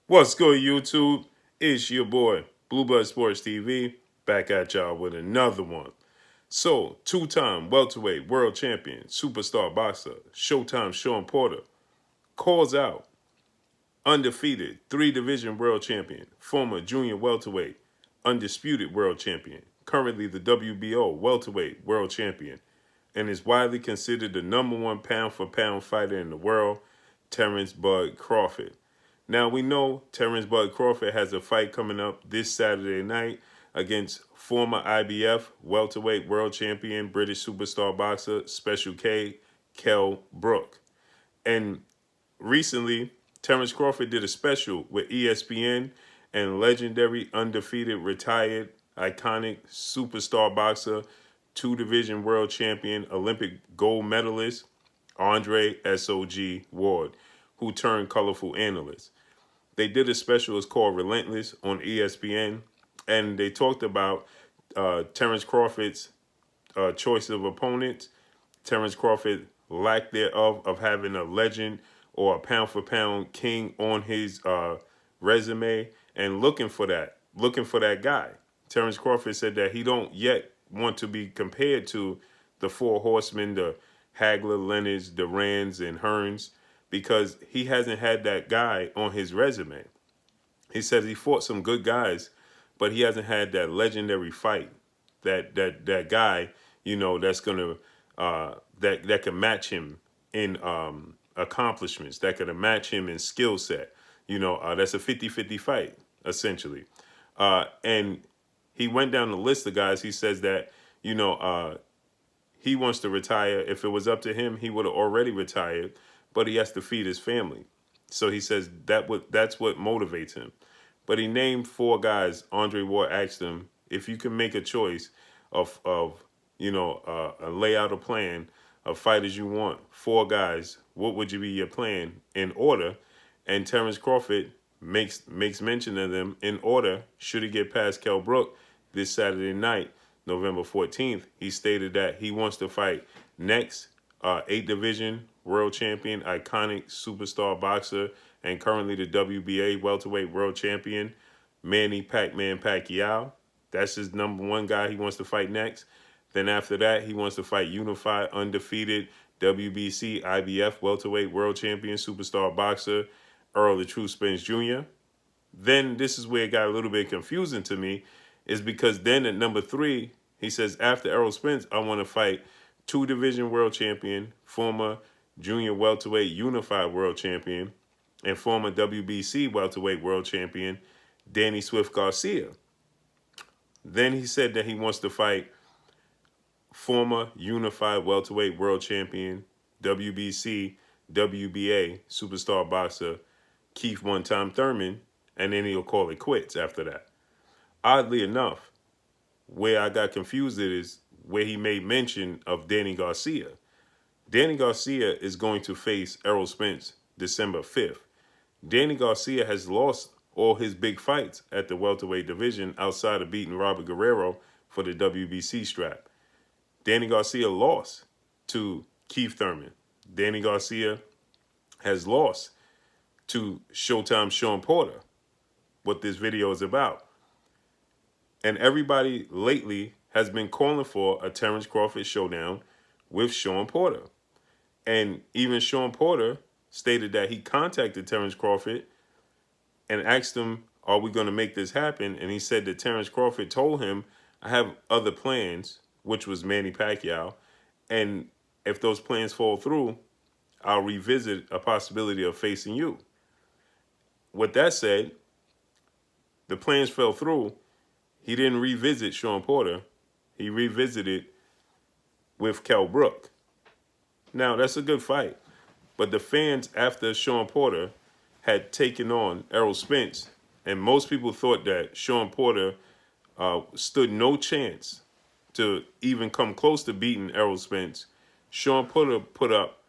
What's good, YouTube? It's your boy, Blueblood Sports TV, back at y'all with another one. So, two-time welterweight world champion, superstar boxer, Showtime Shawn Porter, calls out undefeated three-division world champion, former junior welterweight, undisputed world champion, currently the WBO welterweight world champion, and is widely considered the #1 pound-for-pound fighter in the world, Terence Bud Crawford. Now, we know Terence Bud Crawford has a fight coming up this Saturday night against former IBF welterweight world champion, British superstar boxer, Special K, Kell Brook. And recently, Terence Crawford did a special with ESPN and legendary, undefeated, retired, iconic superstar boxer, two-division world champion, Olympic gold medalist, Andre SOG Ward, who turned colorful analyst. They did a special, it's called Relentless on ESPN, and they talked about Terence Crawford's choice of opponents, Terence Crawford lack thereof of having a legend or a pound-for-pound king on his resume, and looking for that guy. Terence Crawford said that he don't yet want to be compared to the four horsemen, the Hagler, Leonards, Durans, and Hearns, because he hasn't had that guy on his resume. He says he fought some good guys, but he hasn't had that legendary fight, that guy, that's gonna that can match him in accomplishments, that can match him in skill set. That's a 50-50 fight essentially. And he went down the list of guys. He says that he wants to retire. If it was up to him, he would have already retired, but he has to feed his family. So he says that's what motivates him. But he named four guys. Andre Ward asked him, if you can make a choice of lay out a plan of fighters you want, four guys, what would you be your plan in order? And Terence Crawford makes mention of them in order. Should he get past Kell Brook this Saturday night, November 14th, he stated that he wants to fight next 8-division world champion, iconic superstar boxer, and currently the WBA welterweight world champion, Manny Pac-Man Pacquiao. That's his #1 guy he wants to fight next. Then after that, he wants to fight unified, undefeated WBC, IBF welterweight world champion, superstar boxer, ERROL the True Spence Jr. Then this is where it got a little bit confusing to me, is because then at #3, he says, after Errol Spence, I want to fight two-division world champion, former junior welterweight unified world champion, and former WBC welterweight world champion, Danny Swift Garcia. Then he said that he wants to fight former unified welterweight world champion, WBC, WBA superstar boxer, Keith one-time Thurman, and then he'll call it quits after that. Oddly enough, where I got confused is where he made mention of Danny Garcia. Danny Garcia is going to face Errol Spence December 5th. Danny Garcia has lost all his big fights at the welterweight division outside of beating Robert Guerrero for the WBC strap. Danny Garcia lost to Keith Thurman. Danny Garcia has lost to Showtime Shawn Porter, what this video is about. And everybody lately has been calling for a Terence Crawford showdown with Shawn Porter. And even Shawn Porter stated that he contacted Terence Crawford and asked him, are we going to make this happen? And he said that Terence Crawford told him, I have other plans, which was Manny Pacquiao. And if those plans fall through, I'll revisit a possibility of facing you. With that said, the plans fell through. He didn't revisit Shawn Porter. He revisited with Kell Brook. Now, that's a good fight. But the fans, after Shawn Porter had taken on Errol Spence, and most people thought that Shawn Porter stood no chance to even come close to beating Errol Spence, Shawn Porter put up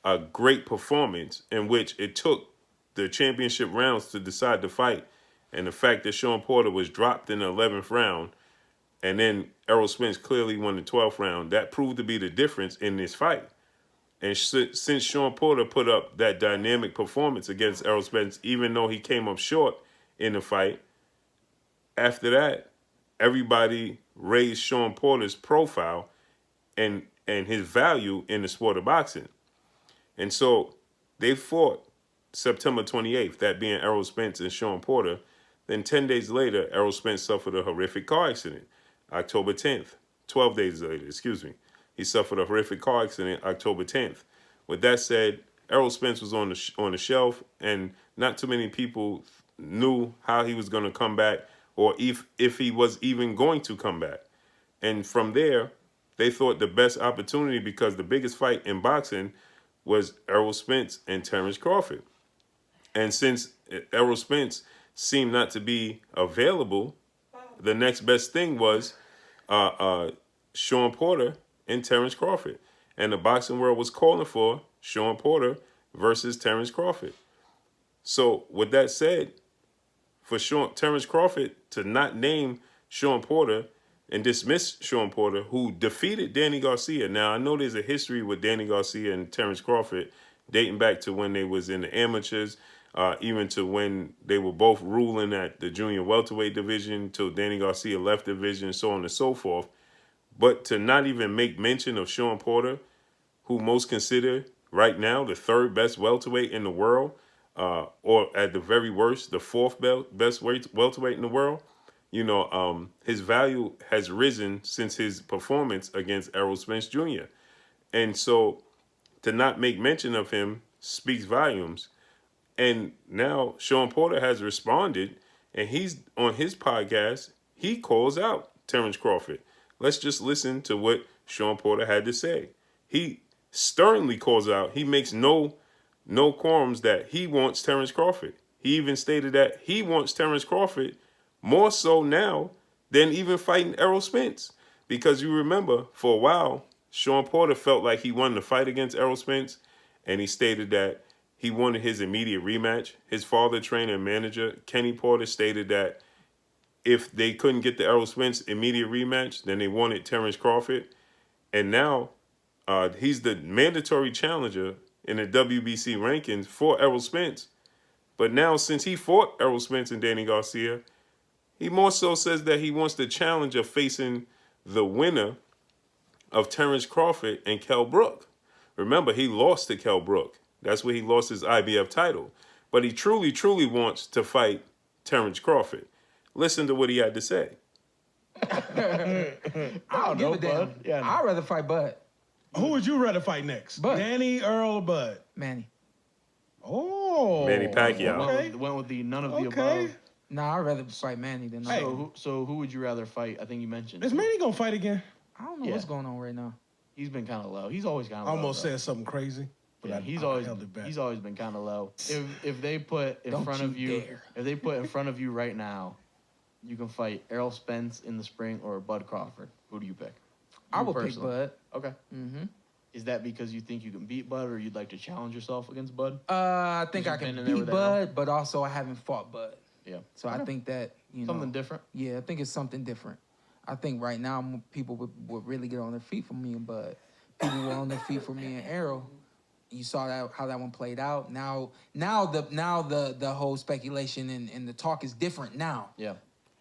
a great performance in which it took the championship rounds to decide the fight. And the fact that Shawn Porter was dropped in the 11th round, and then Errol Spence clearly won the 12th round, that proved to be the difference in this fight. And since Shawn Porter put up that dynamic performance against Errol Spence, even though he came up short in the fight, after that, everybody raised Shawn Porter's profile and his value in the sport of boxing. And so they fought September 28th, that being Errol Spence and Shawn Porter. Then 10 days later, Errol Spence suffered a horrific car accident. October 10th, 12 days later, excuse me. He suffered a horrific car accident October 10th. With that said, Errol Spence was on the shelf, and not too many people knew how he was going to come back, or if he was even going to come back. And from there, they thought the best opportunity, because the biggest fight in boxing was Errol Spence and Terence Crawford. And since Errol Spence seemed not to be available, the next best thing was Shawn Porter and Terence Crawford. And the boxing world was calling for Shawn Porter versus Terence Crawford. So with that said, for Terence Crawford to not name Shawn Porter and dismiss Shawn Porter, who defeated Danny Garcia. Now, I know there's a history with Danny Garcia and Terence Crawford dating back to when they was in the amateurs, even to when they were both ruling at the junior welterweight division till Danny Garcia left the division, so on and so forth. But to not even make mention of Shawn Porter, who most consider right now the third best welterweight in the world, or at the very worst, the fourth best welterweight in the world, his value has risen since his performance against Errol Spence Jr. And so to not make mention of him speaks volumes. And now Shawn Porter has responded, and he's on his podcast, he calls out Terence Crawford. Let's just listen to what Shawn Porter had to say. He sternly calls out, he makes no qualms that he wants Terence Crawford. He even stated that he wants Terence Crawford more so now than even fighting Errol Spence. Because you remember, for a while, Shawn Porter felt like he won the fight against Errol Spence, and he stated that he wanted his immediate rematch. His father, trainer, and manager, Kenny Porter, stated that if they couldn't get the Errol Spence immediate rematch, then they wanted Terence Crawford. And now he's the mandatory challenger in the WBC rankings for Errol Spence. But now, since he fought Errol Spence and Danny Garcia, he more so says that he wants the challenge of facing the winner of Terence Crawford and Kell Brook. Remember, he lost to Kell Brook. That's where he lost his IBF title. But he truly, truly wants to fight Terence Crawford. Listen to what he had to say. I don't know, Bud. Yeah, I'd rather fight Bud. Who would you rather fight next? Bud. Danny, Earl, or Bud? Manny. Oh. Manny Pacquiao. Okay. Went with the none of the above. Nah, I'd rather fight Manny than Hey. So who would you rather fight? I think you mentioned. Is Manny gonna fight again? I don't know what's going on right now. He's been kind of low. He's always kind of I low. almost though. said something crazy, but Yeah, I he's always been kind of low. If they put in Don't front you of you, dare. if they put in front of you right now, you can fight Errol Spence in the spring or Bud Crawford. Who do you pick? I You would pick personally. Bud. Okay. Mm-hmm. Is that because you think you can beat Bud, or you'd like to challenge yourself against Bud? I think I You've can been in there beat with Errol? Bud, but also I haven't fought Bud. Yeah. So I think that, Something different. Yeah, I think it's something different. I think right now people would really get on their feet for me and Bud. People were on their feet for me and Errol. You saw that how that one played out. Now the whole speculation and the talk is different now. Yeah.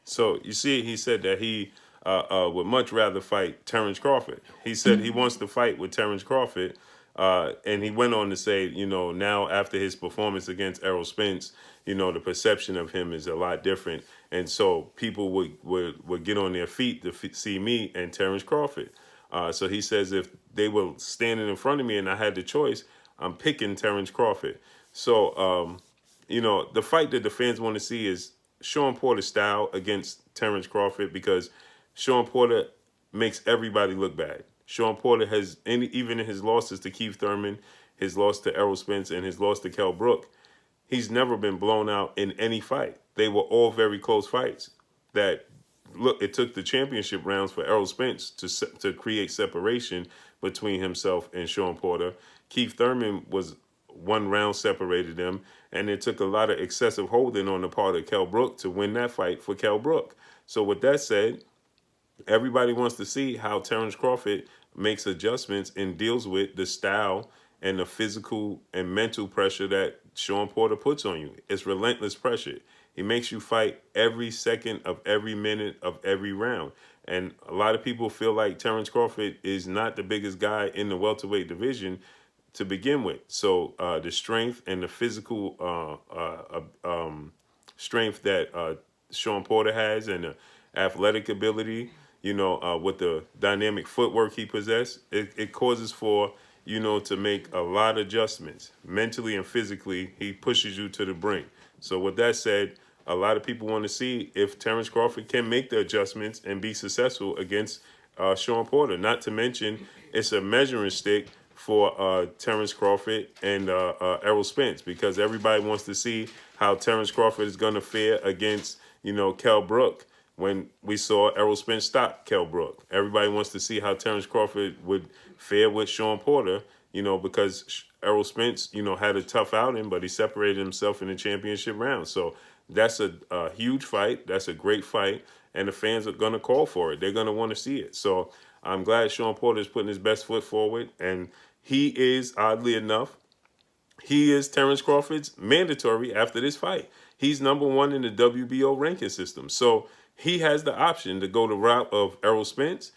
So you see, he said that he would much rather fight Terence Crawford. He said he wants to fight with Terence Crawford. And he went on to say, now after his performance against Errol Spence, the perception of him is a lot different. And so people would get on their feet to see me and Terence Crawford. So he says if they were standing in front of me and I had the choice, I'm picking Terence Crawford. So, the fight that the fans want to see is Shawn Porter's style against Terence Crawford, because Shawn Porter makes everybody look bad. Shawn Porter has, even in his losses to Keith Thurman, his loss to Errol Spence, and his loss to Kell Brook, he's never been blown out in any fight. They were all very close fights. It took the championship rounds for Errol Spence to create separation between himself and Shawn Porter. Keith Thurman was 1 round separated them, and it took a lot of excessive holding on the part of Kell Brook to win that fight for Kell Brook. So with that said, everybody wants to see how Terence Crawford makes adjustments and deals with the style and the physical and mental pressure that Shawn Porter puts on you. It's relentless pressure. He makes you fight every second of every minute of every round. And a lot of people feel like Terence Crawford is not the biggest guy in the welterweight division to begin with. So the strength and the physical strength that Shawn Porter has, and the athletic ability, with the dynamic footwork he possesses, it causes for, to make a lot of adjustments mentally and physically. He pushes you to the brink. So with that said, a lot of people want to see if Terence Crawford can make the adjustments and be successful against Shawn Porter. Not to mention, it's a measuring stick for Terence Crawford and Errol Spence, because everybody wants to see how Terence Crawford is going to fare against, Kell Brook. When we saw Errol Spence stop Kell Brook, everybody wants to see how Terence Crawford would fare with Shawn Porter, because Errol Spence, had a tough outing, but he separated himself in the championship round. So that's a huge fight. That's a great fight. And the fans are going to call for it. They're going to want to see it. So I'm glad Shawn Porter is putting his best foot forward. And he is, oddly enough, he is Terence Crawford's mandatory after this fight. He's #1 in the WBO ranking system. So he has the option to go the route of Errol Spence,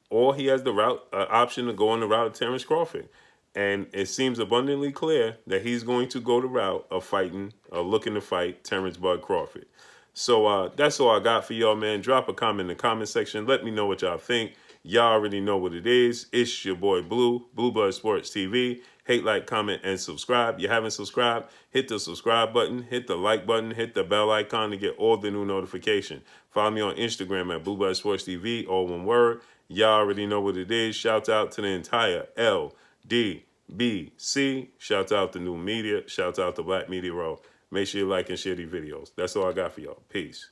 or he has the option to go on the route of Terence Crawford. And it seems abundantly clear that he's going to go the route of looking to fight Terence Bud Crawford. So that's all I got for y'all, man. Drop a comment in the comment section. Let me know what y'all think. Y'all already know what it is. It's your boy Blue, Blue Blood Sports TV. Hate, like, comment, and subscribe. You haven't subscribed, hit the subscribe button, hit the like button, hit the bell icon to get all the new notification. Follow me on Instagram at Blue Blood Sports TV, all one word. Y'all already know what it is. Shout out to the entire LDBC. Shout out to New Media. Shout out to Black Media Row. Make sure you like and share these videos. That's all I got for y'all. Peace.